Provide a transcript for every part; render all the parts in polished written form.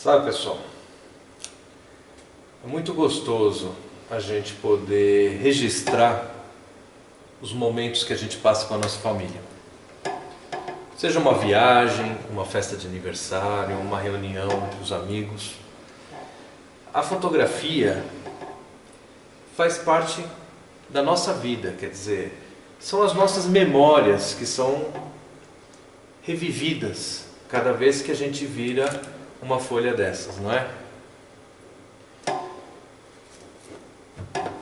Sabe, pessoal, é muito gostoso a gente poder registrar os momentos que a gente passa com a nossa família. Seja uma viagem, uma festa de aniversário, uma reunião com os amigos. A fotografia faz parte da nossa vida, quer dizer, são as nossas memórias que são revividas cada vez que a gente vira uma folha dessas, não é?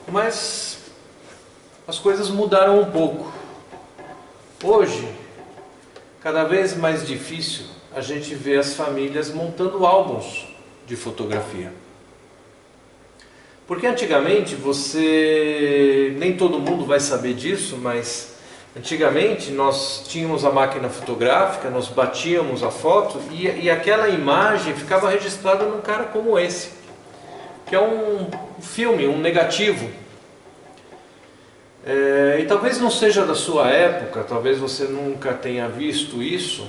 Mas as coisas mudaram um pouco. Hoje, cada vez mais difícil a gente vê as famílias montando álbuns de fotografia. Porque antigamente nem todo mundo vai saber disso, mas antigamente nós tínhamos a máquina fotográfica, nós batíamos a foto e aquela imagem ficava registrada num cara como esse, que é um filme, um negativo. E talvez não seja da sua época, talvez você nunca tenha visto isso,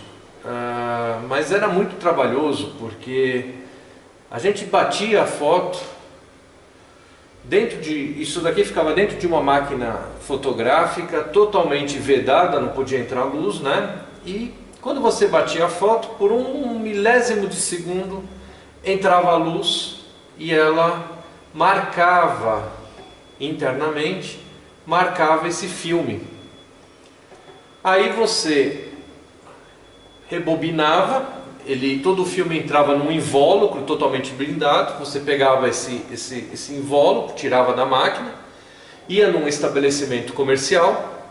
mas era muito trabalhoso, porque a gente batia a foto, isso daqui ficava dentro de uma máquina fotográfica totalmente vedada, não podia entrar luz, né? E quando você batia a foto, por um milésimo de segundo entrava a luz e ela marcava internamente, marcava esse filme. Aí você rebobinava, todo o filme entrava num invólucro totalmente blindado, você pegava esse invólucro, tirava da máquina, ia num estabelecimento comercial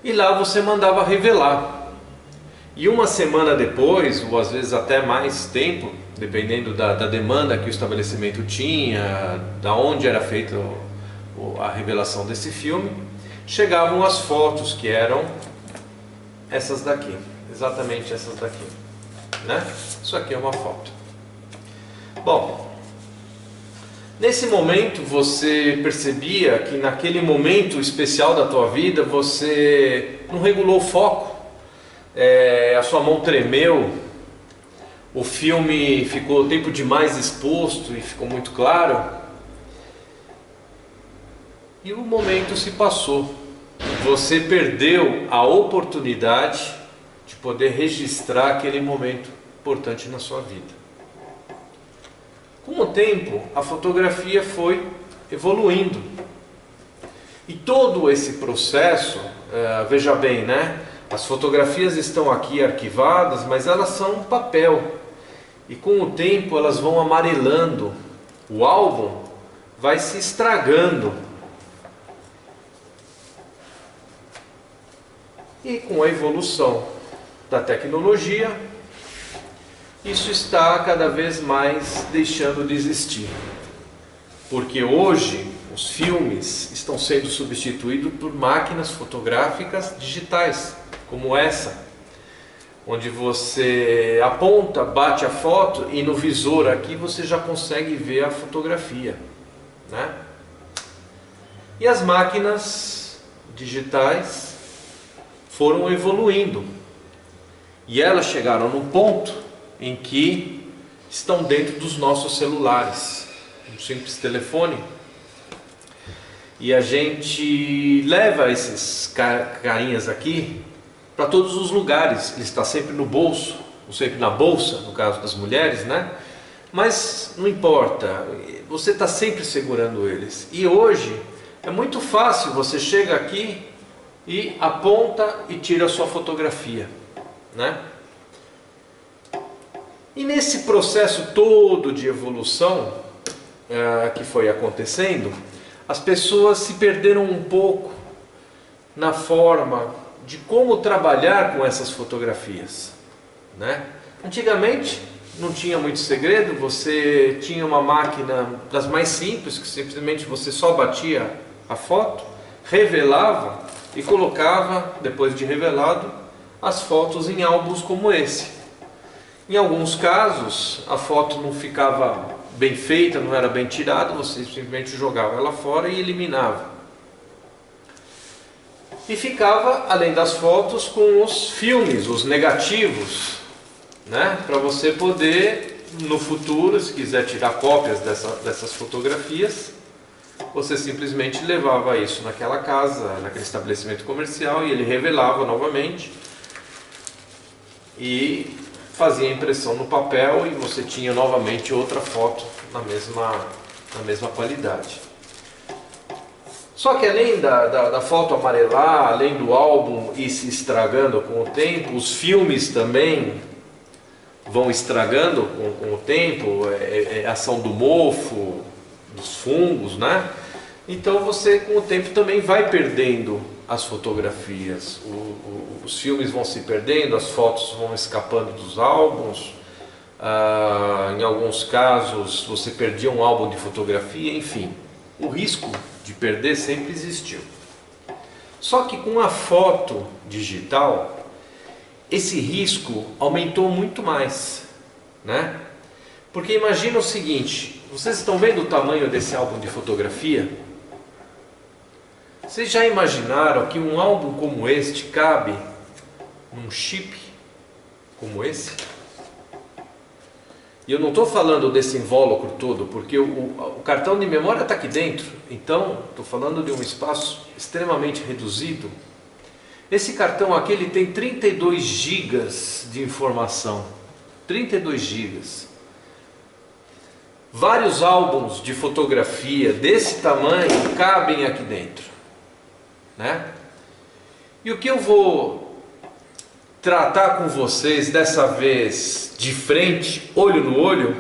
e lá você mandava revelar. E uma semana depois, ou às vezes até mais tempo, dependendo da demanda que o estabelecimento tinha, da onde era feita a revelação desse filme, chegavam as fotos, que eram essas daqui, exatamente essas daqui, né? Isso aqui é uma foto. Bom, nesse momento você percebia que naquele momento especial da tua vida você não regulou o foco, a sua mão tremeu, o filme ficou tempo demais exposto e ficou muito claro. E o momento se passou. Você perdeu a oportunidade de poder registrar aquele momento importante na sua vida. Com o tempo, a fotografia foi evoluindo. E todo esse processo, veja bem, né? As fotografias estão aqui arquivadas, mas elas são papel. E com o tempo elas vão amarelando. O álbum vai se estragando. E com a evolução da tecnologia, isso está cada vez mais deixando de existir. Porque hoje os filmes estão sendo substituídos por máquinas fotográficas digitais, como essa, onde você aponta, bate a foto e no visor aqui você já consegue ver a fotografia, né? E as máquinas digitais foram evoluindo e elas chegaram num ponto em que estão dentro dos nossos celulares, um simples telefone, e a gente leva esses carinhas aqui para todos os lugares. Ele está sempre no bolso, ou sempre na bolsa, no caso das mulheres, né? Mas não importa, você está sempre segurando eles. E hoje é muito fácil, você chega aqui e aponta e tira a sua fotografia, né? E nesse processo todo de evolução que foi acontecendo, as pessoas se perderam um pouco na forma de como trabalhar com essas fotografias, né? Antigamente não tinha muito segredo, você tinha uma máquina das mais simples, que simplesmente você só batia a foto, revelava e colocava, depois de revelado, as fotos em álbuns como esse. Em alguns casos, a foto não ficava bem feita, não era bem tirada, você simplesmente jogava ela fora e eliminava. E ficava, além das fotos, com os filmes, os negativos, né? Para você poder no futuro, se quiser tirar cópias dessas fotografias, você simplesmente levava isso naquela casa, naquele estabelecimento comercial, e ele revelava novamente e fazia a impressão no papel, e você tinha novamente outra foto na mesma qualidade. Só que além da foto amarelar, além do álbum ir se estragando com o tempo, os filmes também vão estragando com o tempo, a ação do mofo, dos fungos, né? Então você com o tempo também vai perdendo as fotografias, os filmes vão se perdendo, as fotos vão escapando dos álbuns, em alguns casos você perdia um álbum de fotografia, enfim, o risco de perder sempre existiu. Só que com a foto digital, esse risco aumentou muito mais, né? Porque imagina o seguinte, vocês estão vendo o tamanho desse álbum de fotografia? Vocês já imaginaram que um álbum como este cabe num chip como esse? E eu não estou falando desse invólucro todo, porque o cartão de memória está aqui dentro, então estou falando de um espaço extremamente reduzido. Esse cartão aqui ele tem 32 gigas de informação, 32 gigas. Vários álbuns de fotografia desse tamanho cabem aqui dentro, né? E o que eu vou tratar com vocês dessa vez de frente, olho no olho,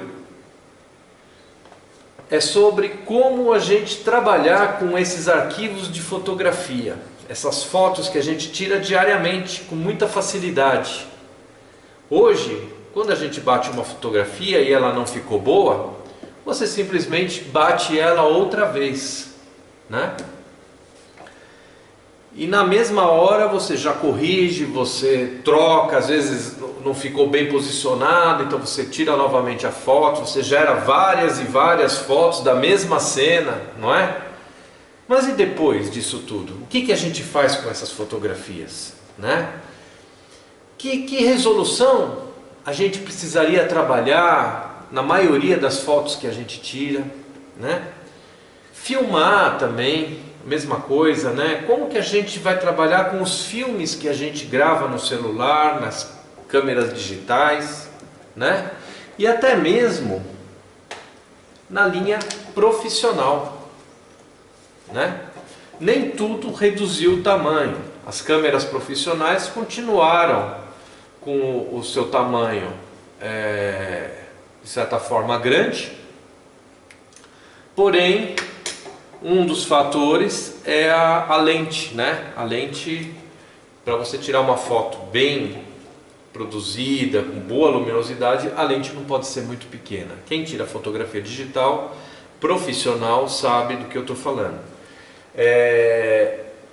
é sobre como a gente trabalhar com esses arquivos de fotografia, essas fotos que a gente tira diariamente com muita facilidade. Hoje, quando a gente bate uma fotografia e ela não ficou boa, você simplesmente bate ela outra vez, né? E na mesma hora você já corrige, você troca, às vezes não ficou bem posicionado, então você tira novamente a foto, você gera várias e várias fotos da mesma cena, não é? Mas e depois disso tudo? O que a gente faz com essas fotografias, né? Que resolução a gente precisaria trabalhar na maioria das fotos que a gente tira, né? Filmar também, mesma coisa, né? Como que a gente vai trabalhar com os filmes que a gente grava no celular, nas câmeras digitais, né? E até mesmo na linha profissional, né? Nem tudo reduziu o tamanho. As câmeras profissionais continuaram com o seu tamanho, de certa forma, grande, porém um dos fatores é a lente, né? A lente, para você tirar uma foto bem produzida, com boa luminosidade, a lente não pode ser muito pequena. Quem tira fotografia digital profissional sabe do que eu estou falando.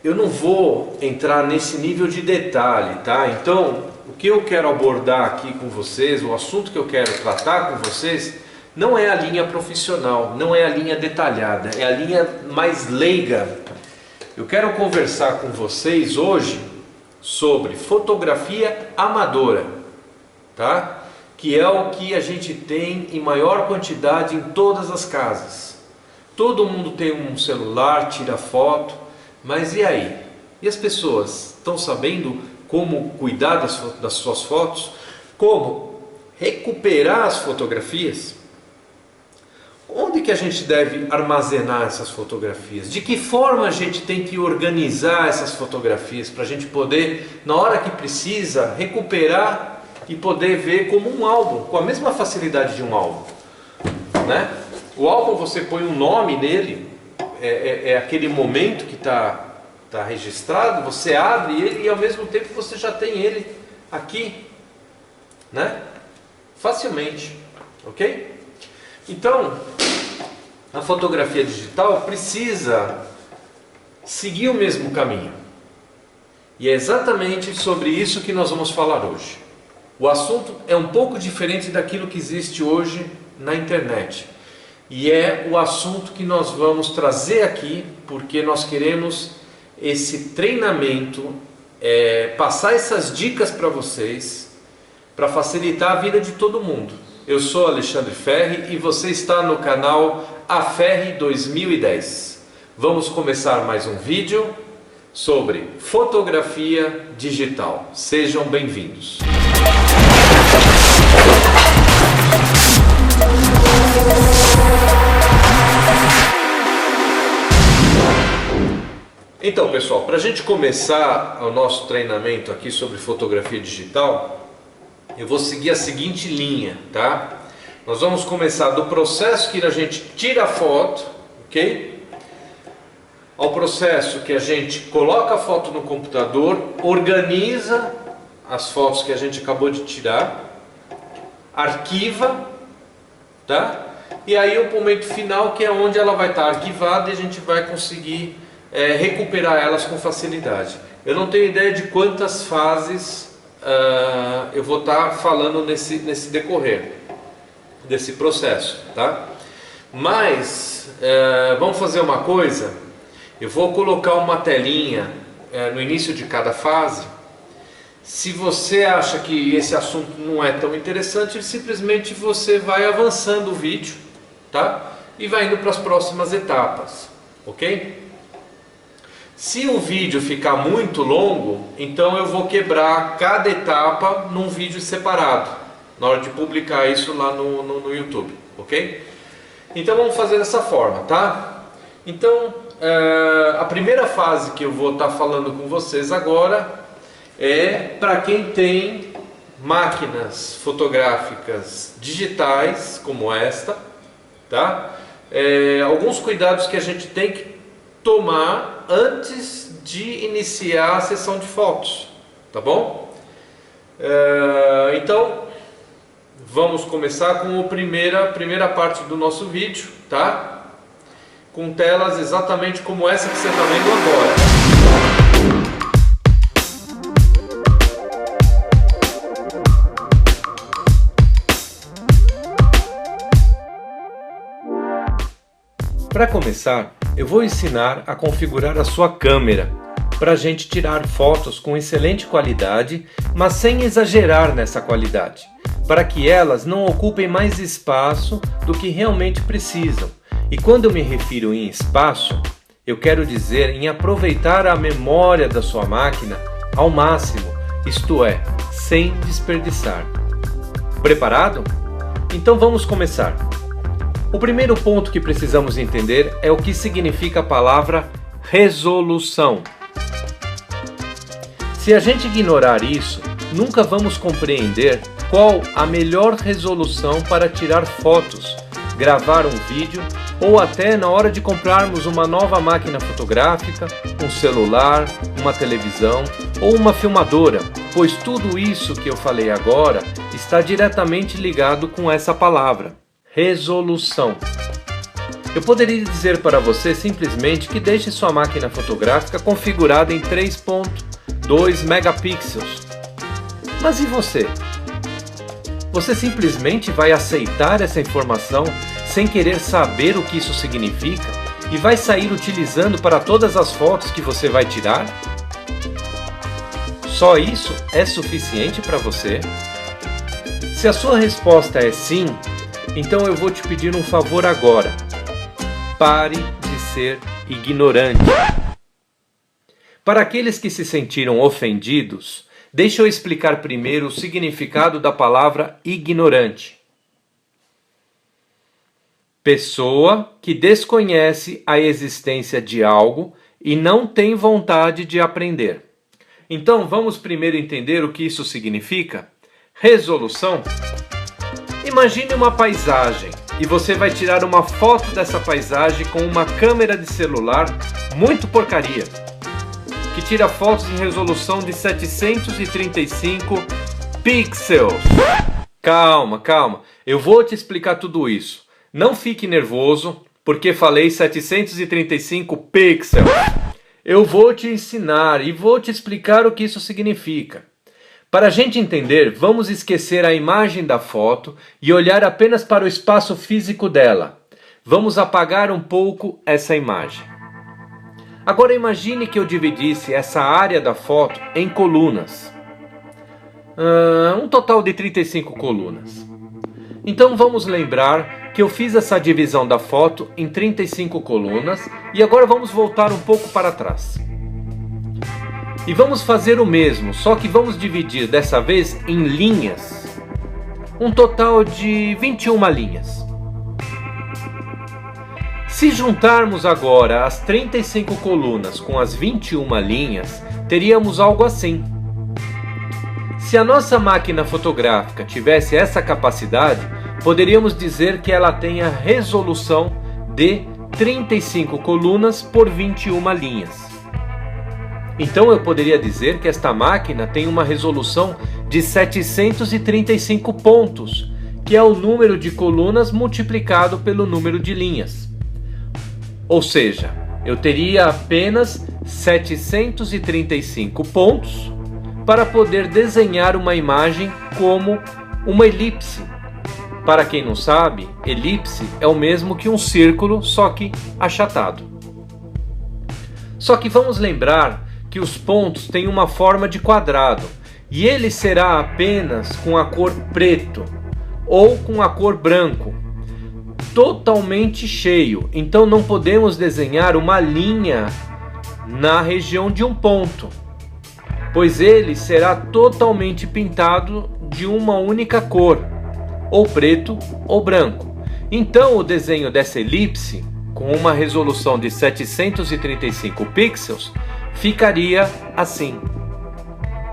Eu não vou entrar nesse nível de detalhe, tá? Então, o que eu quero abordar aqui com vocês, o assunto que eu quero tratar com vocês, não é a linha profissional, não é a linha detalhada, é a linha mais leiga. Eu quero conversar com vocês hoje sobre fotografia amadora, tá? Que é o que a gente tem em maior quantidade em todas as casas. Todo mundo tem um celular, tira foto, mas e aí? E as pessoas estão sabendo como cuidar das suas fotos? Como recuperar as fotografias? Onde que a gente deve armazenar essas fotografias? De que forma a gente tem que organizar essas fotografias para a gente poder, na hora que precisa, recuperar e poder ver como um álbum, com a mesma facilidade de um álbum, né? O álbum você põe um nome nele, é aquele momento que está registrado, você abre ele e ao mesmo tempo você já tem ele aqui, né? Facilmente, ok? Então, a fotografia digital precisa seguir o mesmo caminho. E é exatamente sobre isso que nós vamos falar hoje. O assunto é um pouco diferente daquilo que existe hoje na internet. E é o assunto que nós vamos trazer aqui, porque nós queremos esse treinamento, passar essas dicas para vocês, para facilitar a vida de todo mundo. Eu sou Alexandre Ferri e você está no canal Aferri 2010. Vamos começar mais um vídeo sobre fotografia digital. Sejam bem-vindos. Então, pessoal, para a gente começar o nosso treinamento aqui sobre fotografia digital, eu vou seguir a seguinte linha, tá? Nós vamos começar do processo que a gente tira a foto, ok? Ao processo que a gente coloca a foto no computador, organiza as fotos que a gente acabou de tirar, arquiva, tá? E aí o momento final, que é onde ela vai estar arquivada e a gente vai conseguir recuperar elas com facilidade. Eu não tenho ideia de quantas fases eu vou estar falando nesse decorrer desse processo, tá? Mas vamos fazer uma coisa. Eu vou colocar uma telinha no início de cada fase. Se você acha que esse assunto não é tão interessante, simplesmente você vai avançando o vídeo, tá? E vai indo para as próximas etapas, ok? Se o vídeo ficar muito longo, então eu vou quebrar cada etapa num vídeo separado, na hora de publicar isso lá no YouTube, ok? Então vamos fazer dessa forma, tá? Então, a primeira fase que eu vou estar falando com vocês agora é para quem tem máquinas fotográficas digitais, como esta, tá? Alguns cuidados que a gente tem que tomar antes de iniciar a sessão de fotos, tá bom? Então vamos começar com a primeira parte do nosso vídeo, tá? Com telas exatamente como essa que você está vendo agora. Para começar, eu vou ensinar a configurar a sua câmera para a gente tirar fotos com excelente qualidade, mas sem exagerar nessa qualidade, para que elas não ocupem mais espaço do que realmente precisam. E quando eu me refiro em espaço, eu quero dizer em aproveitar a memória da sua máquina ao máximo, isto é, sem desperdiçar. Preparado? Então vamos começar. O primeiro ponto que precisamos entender é o que significa a palavra resolução. Se a gente ignorar isso, nunca vamos compreender qual a melhor resolução para tirar fotos, gravar um vídeo ou até na hora de comprarmos uma nova máquina fotográfica, um celular, uma televisão ou uma filmadora, pois tudo isso que eu falei agora está diretamente ligado com essa palavra. Resolução. Eu poderia dizer para você simplesmente que deixe sua máquina fotográfica configurada em 3.2 megapixels. Mas e você? Você simplesmente vai aceitar essa informação sem querer saber o que isso significa e vai sair utilizando para todas as fotos que você vai tirar? Só isso é suficiente para você? Se a sua resposta é sim, então eu vou te pedir um favor agora. Pare de ser ignorante. Para aqueles que se sentiram ofendidos, deixa eu explicar primeiro o significado da palavra ignorante. Pessoa que desconhece a existência de algo e não tem vontade de aprender. Então vamos primeiro entender o que isso significa? Resolução. Imagine uma paisagem e você vai tirar uma foto dessa paisagem com uma câmera de celular muito porcaria, que tira fotos em resolução de 735 pixels. Calma, eu vou te explicar tudo isso. Não fique nervoso porque falei 735 pixels. Eu vou te ensinar e vou te explicar o que isso significa. Para a gente entender, vamos esquecer a imagem da foto e olhar apenas para o espaço físico dela. Vamos apagar um pouco essa imagem. Agora imagine que eu dividisse essa área da foto em colunas. Um total de 35 colunas. Então vamos lembrar que eu fiz essa divisão da foto em 35 colunas e agora vamos voltar um pouco para trás. E vamos fazer o mesmo, só que vamos dividir dessa vez em linhas. Um total de 21 linhas. Se juntarmos agora as 35 colunas com as 21 linhas, teríamos algo assim. Se a nossa máquina fotográfica tivesse essa capacidade, poderíamos dizer que ela tem a resolução de 35 colunas por 21 linhas. Então eu poderia dizer que esta máquina tem uma resolução de 735 pontos, que é o número de colunas multiplicado pelo número de linhas. Ou seja, eu teria apenas 735 pontos para poder desenhar uma imagem como uma elipse. Para quem não sabe, elipse é o mesmo que um círculo, só que achatado. Só que vamos lembrar que os pontos têm uma forma de quadrado e ele será apenas com a cor preto ou com a cor branco, totalmente cheio. Então não podemos desenhar uma linha na região de um ponto, pois ele será totalmente pintado de uma única cor, ou preto ou branco. Então o desenho dessa elipse, com uma resolução de 735 pixels, ficaria assim.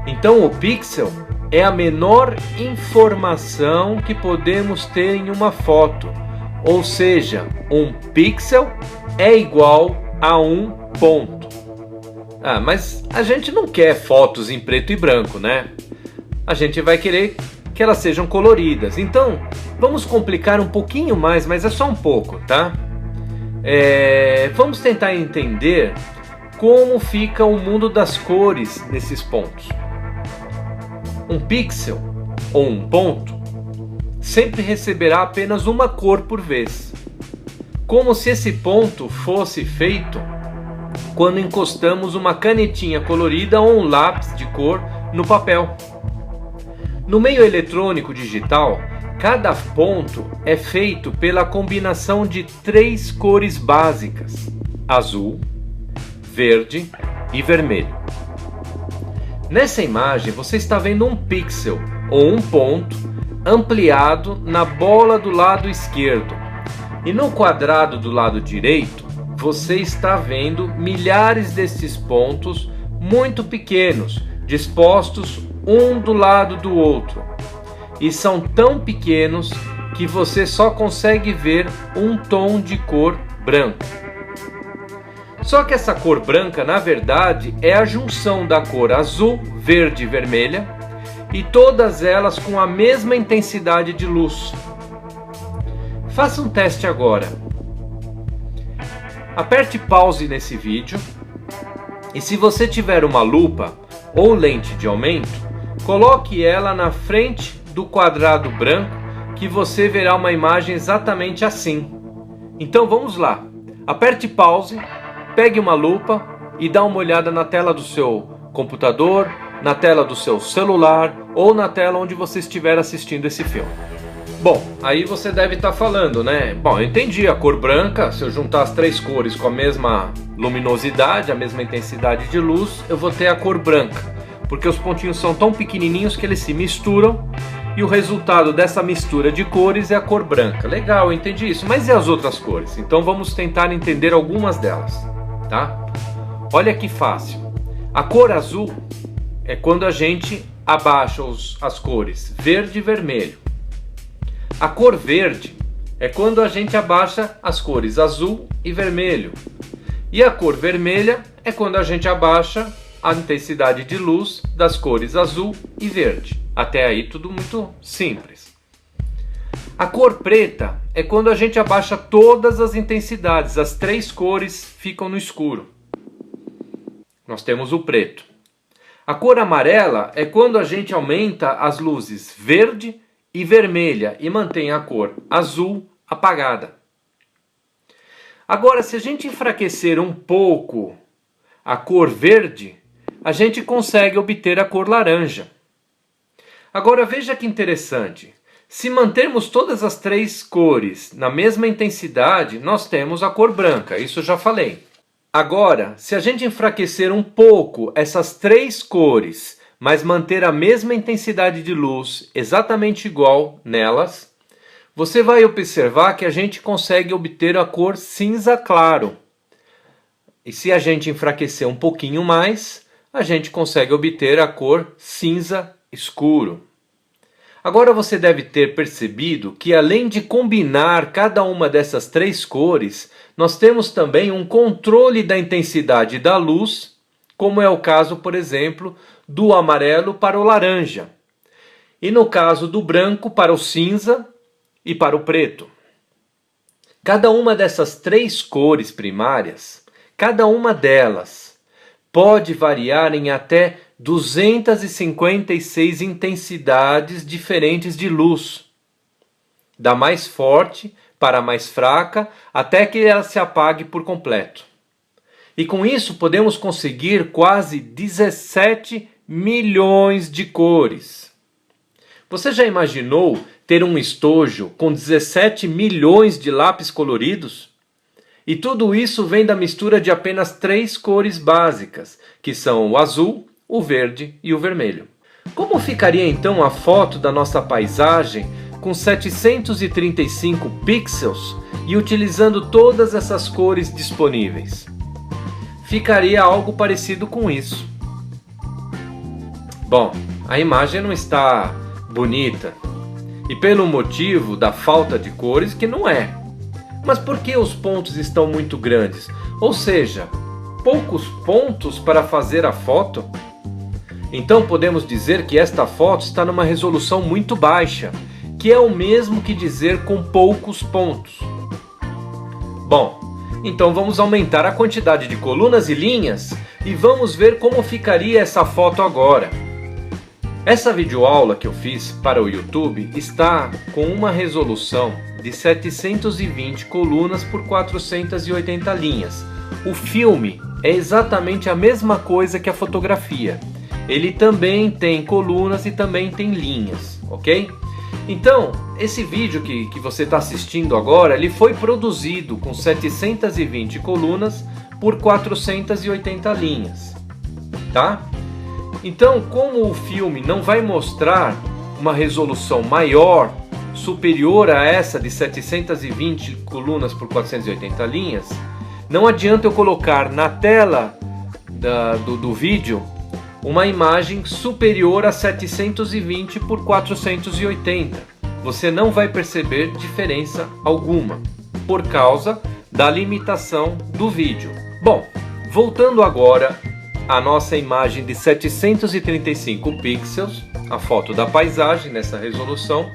Então o pixel é a menor informação que podemos ter em uma foto, ou seja, um pixel é igual a um ponto. Mas a gente não quer fotos em preto e branco, né? A gente vai querer que elas sejam coloridas. Então vamos complicar um pouquinho mais, mas é só um pouco, tá? Vamos tentar entender como fica o mundo das cores nesses pontos. Um pixel, ou um ponto, sempre receberá apenas uma cor por vez, como se esse ponto fosse feito quando encostamos uma canetinha colorida ou um lápis de cor no papel. No meio eletrônico digital, cada ponto é feito pela combinação de 3 cores básicas: azul, verde e vermelho. Nessa imagem você está vendo um pixel ou um ponto ampliado na bola do lado esquerdo, e no quadrado do lado direito você está vendo milhares desses pontos muito pequenos, dispostos um do lado do outro, e são tão pequenos que você só consegue ver um tom de cor branco. Só que essa cor branca, na verdade, é a junção da cor azul, verde e vermelha, e todas elas com a mesma intensidade de luz. Faça um teste agora. Aperte pause nesse vídeo e, se você tiver uma lupa ou lente de aumento, coloque ela na frente do quadrado branco que você verá uma imagem exatamente assim. Então vamos lá. Aperte pause, pegue uma lupa e dá uma olhada na tela do seu computador, na tela do seu celular ou na tela onde você estiver assistindo esse filme. Bom, aí você deve estar falando, né? Bom, eu entendi a cor branca. Se eu juntar as 3 cores com a mesma luminosidade, a mesma intensidade de luz, eu vou ter a cor branca, porque os pontinhos são tão pequenininhos que eles se misturam e o resultado dessa mistura de cores é a cor branca. Legal, eu entendi isso, mas e as outras cores? Então vamos tentar entender algumas delas, tá? Olha que fácil. A cor azul é quando a gente abaixa as cores verde e vermelho. A cor verde é quando a gente abaixa as cores azul e vermelho. E a cor vermelha é quando a gente abaixa a intensidade de luz das cores azul e verde. Até aí tudo muito simples. A cor preta é quando a gente abaixa todas as intensidades, as 3 cores ficam no escuro. Nós temos o preto. A cor amarela é quando a gente aumenta as luzes verde e vermelha e mantém a cor azul apagada. Agora, se a gente enfraquecer um pouco a cor verde, a gente consegue obter a cor laranja. Agora veja que interessante. Se mantermos todas as três cores na mesma intensidade, nós temos a cor branca, isso eu já falei. Agora, se a gente enfraquecer um pouco essas três cores, mas manter a mesma intensidade de luz exatamente igual nelas, você vai observar que a gente consegue obter a cor cinza claro. E se a gente enfraquecer um pouquinho mais, a gente consegue obter a cor cinza escuro. Agora você deve ter percebido que além de combinar cada uma dessas três cores, nós temos também um controle da intensidade da luz, como é o caso, por exemplo, do amarelo para o laranja, e no caso do branco para o cinza e para o preto. Cada uma dessas três cores primárias, cada uma delas pode variar em até 256 intensidades diferentes de luz, da mais forte para a mais fraca, até que ela se apague por completo. E com isso podemos conseguir quase 17 milhões de cores. Você já imaginou ter um estojo com 17 milhões de lápis coloridos? E tudo isso vem da mistura de apenas três cores básicas, que são o azul, o verde e o vermelho. Como ficaria então a foto da nossa paisagem com 735 pixels e utilizando todas essas cores disponíveis? Ficaria algo parecido com isso. Bom, a imagem não está bonita, e pelo motivo da falta de cores que não é. Mas por que os pontos estão muito grandes? Ou seja, poucos pontos para fazer a foto? Então podemos dizer que esta foto está numa resolução muito baixa, que é o mesmo que dizer com poucos pontos. Bom, então vamos aumentar a quantidade de colunas e linhas e vamos ver como ficaria essa foto agora. Essa videoaula que eu fiz para o YouTube está com uma resolução de 720 colunas por 480 linhas. O filme é exatamente a mesma coisa que a fotografia. Ele também tem colunas e também tem linhas, ok? Então, esse vídeo que você está assistindo agora, ele foi produzido com 720 colunas por 480 linhas, tá? Então, como o filme não vai mostrar uma resolução maior, superior a essa de 720 colunas por 480 linhas, não adianta eu colocar na tela do vídeo uma imagem superior a 720 por 480. Você não vai perceber diferença alguma, por causa da limitação do vídeo. Bom, voltando agora à nossa imagem de 735 pixels, a foto da paisagem nessa resolução,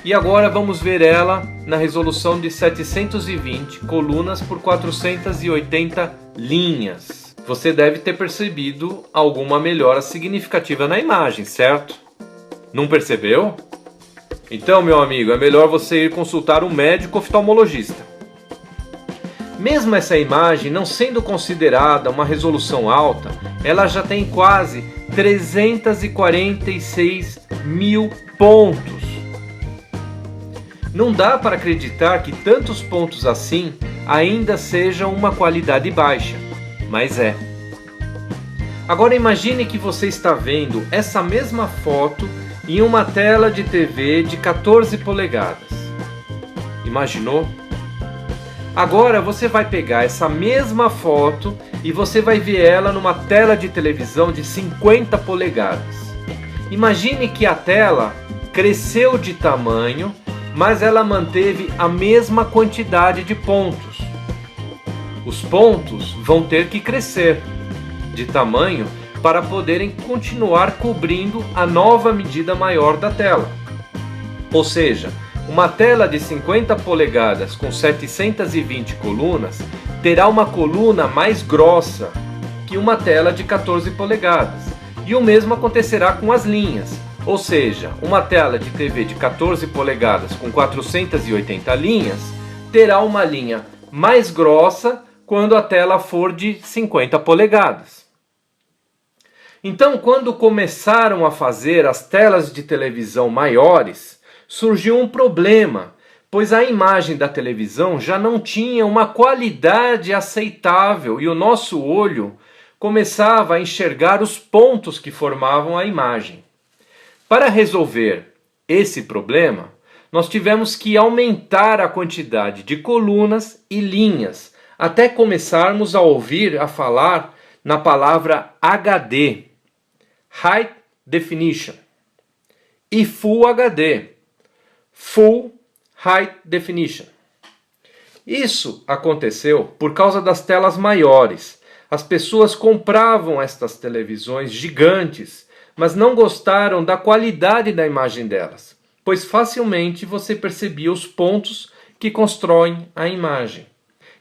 e agora vamos ver ela na resolução de 720 colunas por 480 linhas. Você deve ter percebido alguma melhora significativa na imagem, certo? Não percebeu? Então, meu amigo, é melhor você ir consultar um médico oftalmologista. Mesmo essa imagem não sendo considerada uma resolução alta, ela já tem quase 346 mil pontos. Não dá para acreditar que tantos pontos assim ainda sejam uma qualidade baixa. Mas é. Agora imagine que você está vendo essa mesma foto em uma tela de TV de 14 polegadas. Imaginou? Agora você vai pegar essa mesma foto e você vai ver ela numa tela de televisão de 50 polegadas. Imagine que a tela cresceu de tamanho, mas ela manteve a mesma quantidade de pontos. Os pontos vão ter que crescer de tamanho para poderem continuar cobrindo a nova medida maior da tela. Ou seja, uma tela de 50 polegadas com 720 colunas terá uma coluna mais grossa que uma tela de 14 polegadas. E o mesmo acontecerá com as linhas. Ou seja, uma tela de TV de 14 polegadas com 480 linhas terá uma linha mais grossa quando a tela for de 50 polegadas. Então, quando começaram a fazer as telas de televisão maiores, surgiu um problema, pois a imagem da televisão já não tinha uma qualidade aceitável e o nosso olho começava a enxergar os pontos que formavam a imagem. Para resolver esse problema, nós tivemos que aumentar a quantidade de colunas e linhas, até começarmos a ouvir a falar na palavra HD, High Definition, e Full HD, Full High Definition. Isso aconteceu por causa das telas maiores. As pessoas compravam estas televisões gigantes, mas não gostaram da qualidade da imagem delas, pois facilmente você percebia os pontos que constroem a imagem.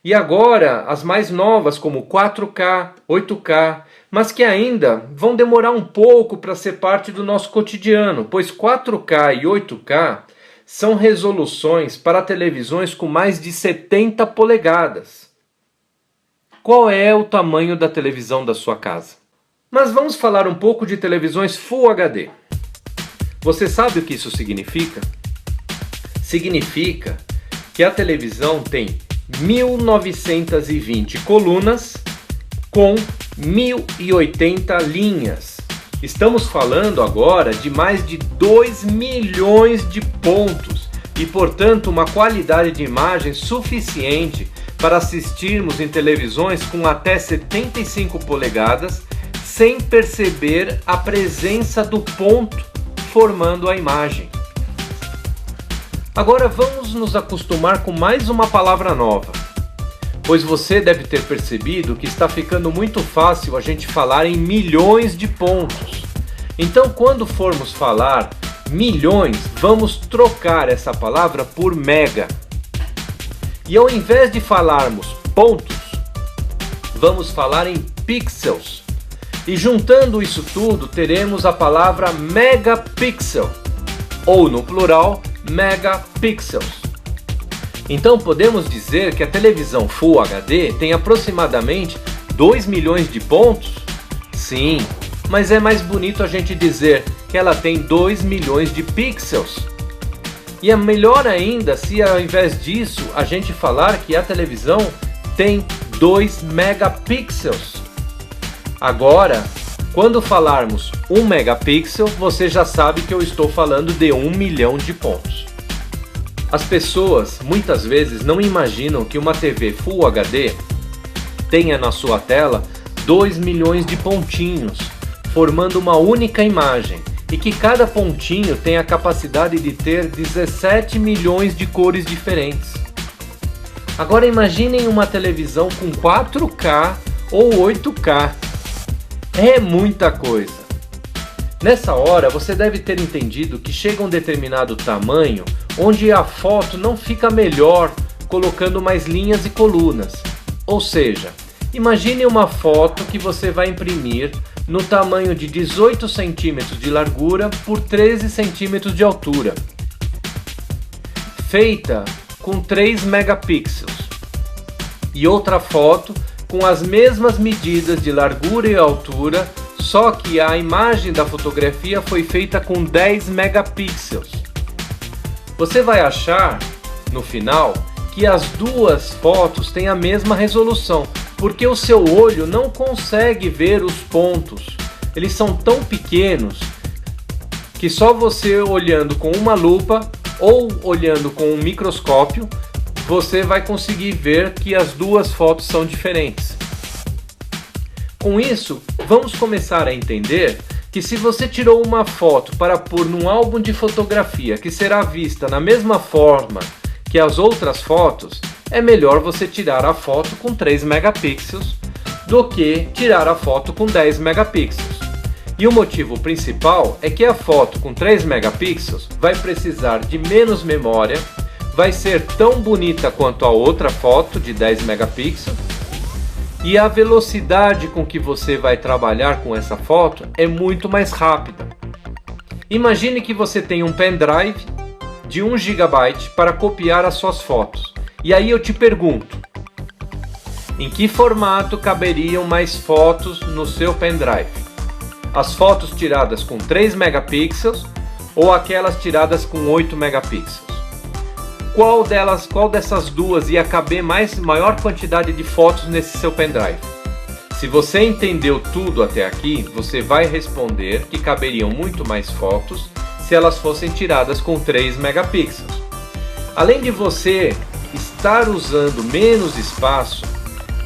E agora, as mais novas, como 4K, 8K, mas que ainda vão demorar um pouco para ser parte do nosso cotidiano, pois 4K e 8K são resoluções para televisões com mais de 70 polegadas. Qual é o tamanho da televisão da sua casa? Mas vamos falar um pouco de televisões Full HD. Você sabe o que isso significa? Significa que a televisão tem 1920 colunas com 1080 linhas. Estamos falando agora de mais de 2 milhões de pontos e, portanto, uma qualidade de imagem suficiente para assistirmos em televisões com até 75 polegadas sem perceber a presença do ponto formando a imagem. Agora vamos nos acostumar com mais uma palavra nova, pois você deve ter percebido que está ficando muito fácil a gente falar em milhões de pontos. Então, quando formos falar milhões, vamos trocar essa palavra por mega. E ao invés de falarmos pontos, vamos falar em pixels. E juntando isso tudo, teremos a palavra megapixel, ou no plural, megapixels. Então podemos dizer que a televisão Full HD tem aproximadamente 2 milhões de pontos? Sim, mas é mais bonito a gente dizer que ela tem 2 milhões de pixels. E é melhor ainda se ao invés disso a gente falar que a televisão tem 2 megapixels. Agora, quando falarmos 1 megapixel, você já sabe que eu estou falando de 1 milhão de pontos. As pessoas muitas vezes não imaginam que uma TV Full HD tenha na sua tela 2 milhões de pontinhos, formando uma única imagem, e que cada pontinho tem a capacidade de ter 17 milhões de cores diferentes. Agora imaginem uma televisão com 4K ou 8K. É muita coisa. Nessa hora você deve ter entendido que chega um determinado tamanho onde a foto não fica melhor colocando mais linhas e colunas. Ou seja, imagine uma foto que você vai imprimir no tamanho de 18 centímetros de largura por 13 centímetros de altura, feita com 3 megapixels, e outra foto com as mesmas medidas de largura e altura, só que a imagem da fotografia foi feita com 10 megapixels. Você vai achar, no final, que as duas fotos têm a mesma resolução, porque o seu olho não consegue ver os pontos. Eles são tão pequenos que só você olhando com uma lupa ou olhando com um microscópio você vai conseguir ver que as duas fotos são diferentes. Com isso, vamos começar a entender que se você tirou uma foto para pôr num álbum de fotografia que será vista na mesma forma que as outras fotos, é melhor você tirar a foto com 3 megapixels do que tirar a foto com 10 megapixels. E o motivo principal é que a foto com 3 megapixels vai precisar de menos memória, vai ser tão bonita quanto a outra foto de 10 megapixels, e a velocidade com que você vai trabalhar com essa foto é muito mais rápida. Imagine que você tem um pendrive de 1 GB para copiar as suas fotos. E aí eu te pergunto, em que formato caberiam mais fotos no seu pendrive? As fotos tiradas com 3 megapixels ou aquelas tiradas com 8 megapixels? Qual dessas duas ia caber maior quantidade de fotos nesse seu pendrive? Se você entendeu tudo até aqui, você vai responder que caberiam muito mais fotos se elas fossem tiradas com 3 megapixels. Além de você estar usando menos espaço,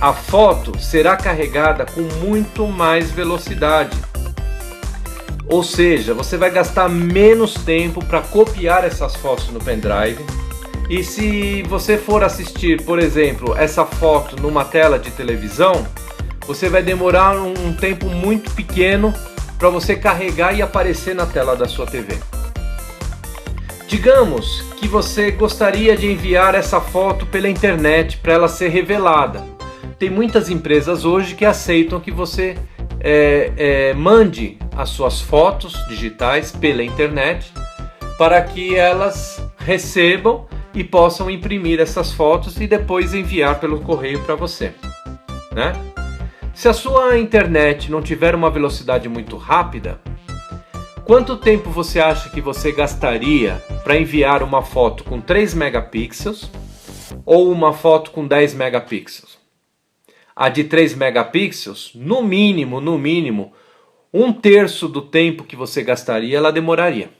a foto será carregada com muito mais velocidade. Ou seja, você vai gastar menos tempo para copiar essas fotos no pendrive. E se você for assistir, por exemplo, essa foto numa tela de televisão, você vai demorar um tempo muito pequeno para você carregar e aparecer na tela da sua TV. Digamos que você gostaria de enviar essa foto pela internet para ela ser revelada. Tem muitas empresas hoje que aceitam que você mande as suas fotos digitais pela internet para que elas recebam e possam imprimir essas fotos e depois enviar pelo correio para você, né? Se a sua internet não tiver uma velocidade muito rápida, quanto tempo você acha que você gastaria para enviar uma foto com 3 megapixels ou uma foto com 10 megapixels? A de 3 megapixels, no mínimo, 1/3 do tempo que você gastaria, ela demoraria.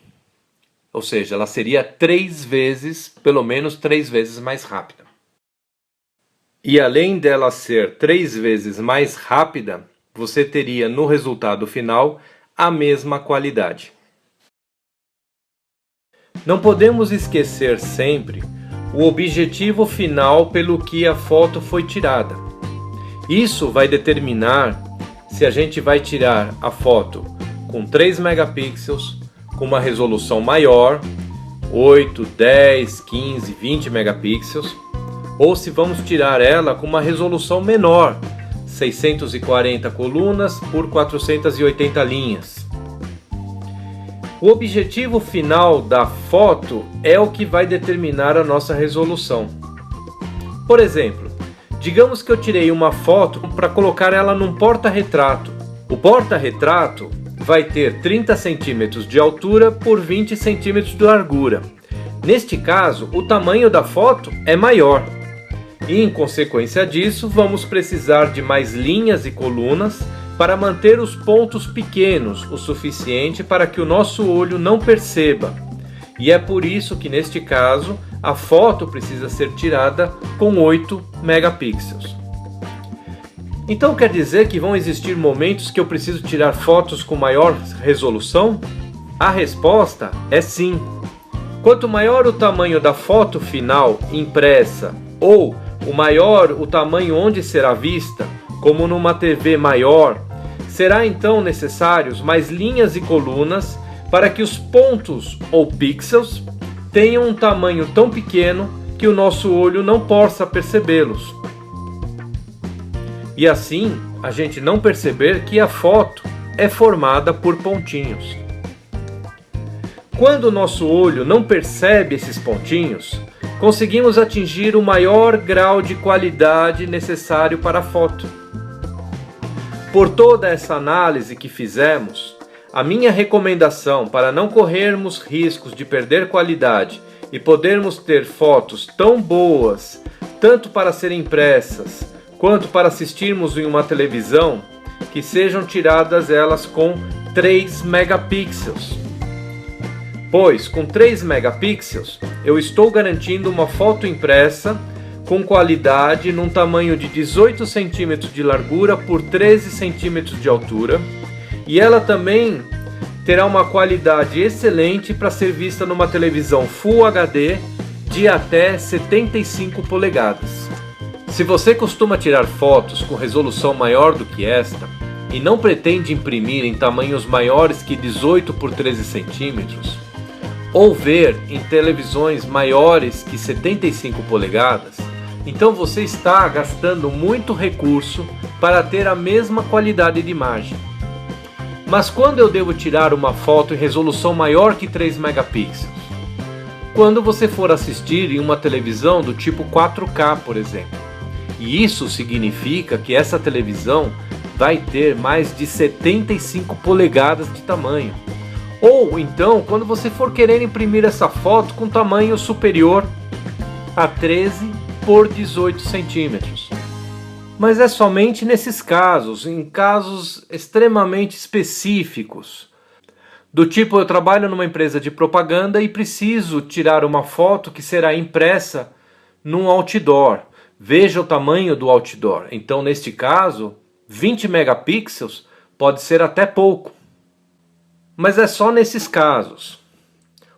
Ou seja, ela seria 3 vezes, pelo menos 3 vezes mais rápida. E além dela ser 3 vezes mais rápida, você teria no resultado final a mesma qualidade. Não podemos esquecer sempre o objetivo final pelo que a foto foi tirada. Isso vai determinar se a gente vai tirar a foto com 3 megapixels, com uma resolução maior, 8, 10, 15, 20 megapixels, ou se vamos tirar ela com uma resolução menor, 640 colunas por 480 linhas. O objetivo final da foto é o que vai determinar a nossa resolução. Por exemplo, digamos que eu tirei uma foto para colocar ela num porta-retrato. O porta-retrato vai ter 30 centímetros de altura por 20 centímetros de largura. Neste caso, o tamanho da foto é maior. E, em consequência disso, vamos precisar de mais linhas e colunas para manter os pontos pequenos o suficiente para que o nosso olho não perceba. E é por isso que, neste caso, a foto precisa ser tirada com 8 megapixels. Então quer dizer que vão existir momentos que eu preciso tirar fotos com maior resolução? A resposta é sim. Quanto maior o tamanho da foto final impressa ou o maior o tamanho onde será vista, como numa TV maior, será então necessários mais linhas e colunas para que os pontos ou pixels tenham um tamanho tão pequeno que o nosso olho não possa percebê-los. E assim, a gente não perceber que a foto é formada por pontinhos. Quando o nosso olho não percebe esses pontinhos, conseguimos atingir o maior grau de qualidade necessário para a foto. Por toda essa análise que fizemos, a minha recomendação para não corrermos riscos de perder qualidade e podermos ter fotos tão boas, tanto para serem impressas, quanto para assistirmos em uma televisão, que sejam tiradas elas com 3 megapixels. Pois com 3 megapixels eu estou garantindo uma foto impressa com qualidade num tamanho de 18 centímetros de largura por 13 centímetros de altura, e ela também terá uma qualidade excelente para ser vista numa televisão Full HD de até 75 polegadas. Se você costuma tirar fotos com resolução maior do que esta e não pretende imprimir em tamanhos maiores que 18 por 13 centímetros, ou ver em televisões maiores que 75 polegadas, então você está gastando muito recurso para ter a mesma qualidade de imagem. Mas quando eu devo tirar uma foto em resolução maior que 3 megapixels? Quando você for assistir em uma televisão do tipo 4K, por exemplo. E isso significa que essa televisão vai ter mais de 75 polegadas de tamanho. Ou então, quando você for querer imprimir essa foto com tamanho superior a 13 por 18 centímetros. Mas é somente nesses casos, em casos extremamente específicos. Do tipo, eu trabalho numa empresa de propaganda e preciso tirar uma foto que será impressa num outdoor. Veja o tamanho do outdoor. Então, neste caso, 20 megapixels pode ser até pouco. Mas é só nesses casos.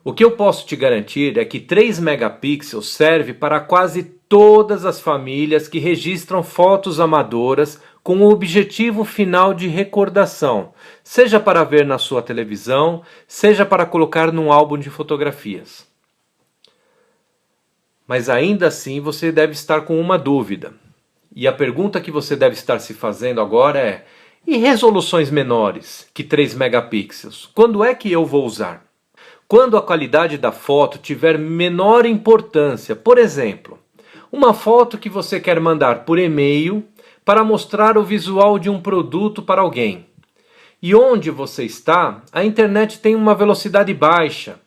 O que eu posso te garantir é que 3 megapixels serve para quase todas as famílias que registram fotos amadoras com o objetivo final de recordação, seja para ver na sua televisão, seja para colocar num álbum de fotografias. Mas ainda assim você deve estar com uma dúvida. E a pergunta que você deve estar se fazendo agora é: e resoluções menores que 3 megapixels? Quando é que eu vou usar? Quando a qualidade da foto tiver menor importância. Por exemplo, uma foto que você quer mandar por e-mail para mostrar o visual de um produto para alguém. E onde você está, a internet tem uma velocidade baixa.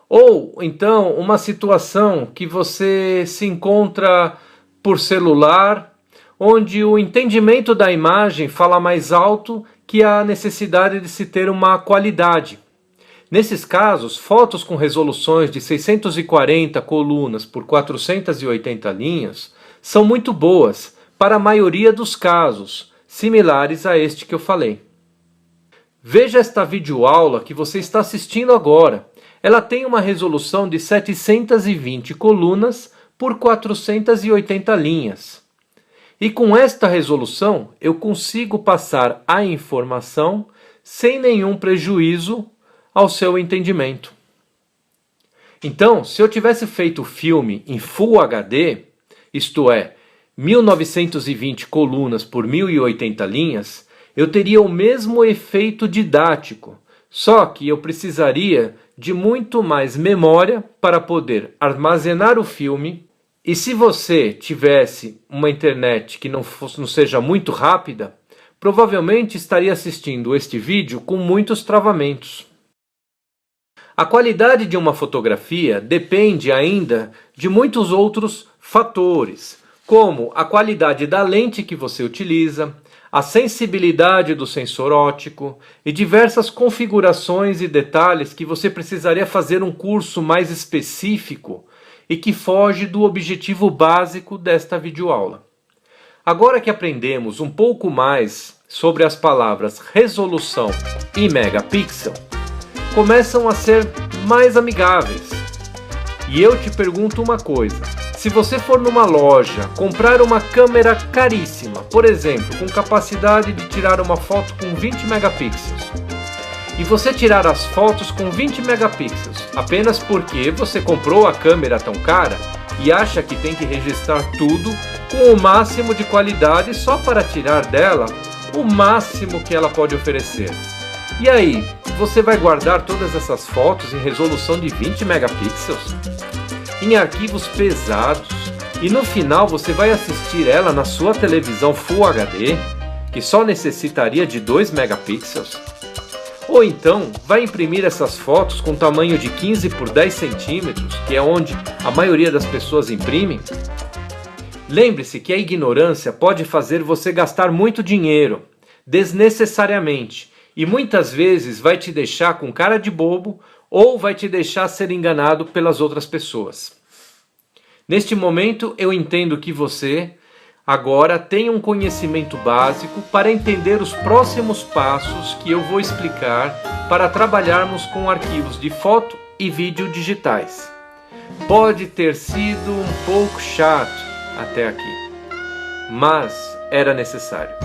Ou então uma situação que você se encontra por celular, onde o entendimento da imagem fala mais alto que a necessidade de se ter uma qualidade. Nesses casos, fotos com resoluções de 640 colunas por 480 linhas são muito boas para a maioria dos casos, similares a este que eu falei. Veja esta videoaula que você está assistindo agora. Ela tem uma resolução de 720 colunas por 480 linhas. E com esta resolução eu consigo passar a informação sem nenhum prejuízo ao seu entendimento. Então, se eu tivesse feito o filme em Full HD, isto é, 1920 colunas por 1080 linhas, eu teria o mesmo efeito didático, só que eu precisaria de muito mais memória para poder armazenar o filme. E se você tivesse uma internet que não seja muito rápida, provavelmente estaria assistindo este vídeo com muitos travamentos. A qualidade de uma fotografia depende ainda de muitos outros fatores, como a qualidade da lente que você utiliza, a sensibilidade do sensor óptico e diversas configurações e detalhes que você precisaria fazer um curso mais específico e que foge do objetivo básico desta videoaula. Agora que aprendemos um pouco mais sobre as palavras resolução e megapixel, começam a ser mais amigáveis. E eu te pergunto uma coisa: se você for numa loja comprar uma câmera caríssima, por exemplo, com capacidade de tirar uma foto com 20 megapixels, e você tirar as fotos com 20 megapixels apenas porque você comprou a câmera tão cara e acha que tem que registrar tudo com o máximo de qualidade só para tirar dela o máximo que ela pode oferecer. E aí, você vai guardar todas essas fotos em resolução de 20 megapixels? Em arquivos pesados? E no final você vai assistir ela na sua televisão Full HD, que só necessitaria de 2 megapixels? Ou então, vai imprimir essas fotos com tamanho de 15 por 10 centímetros, que é onde a maioria das pessoas imprimem? Lembre-se que a ignorância pode fazer você gastar muito dinheiro, desnecessariamente, e muitas vezes vai te deixar com cara de bobo ou vai te deixar ser enganado pelas outras pessoas. Neste momento eu entendo que você agora tem um conhecimento básico para entender os próximos passos que eu vou explicar para trabalharmos com arquivos de foto e vídeo digitais. Pode ter sido um pouco chato até aqui, mas era necessário.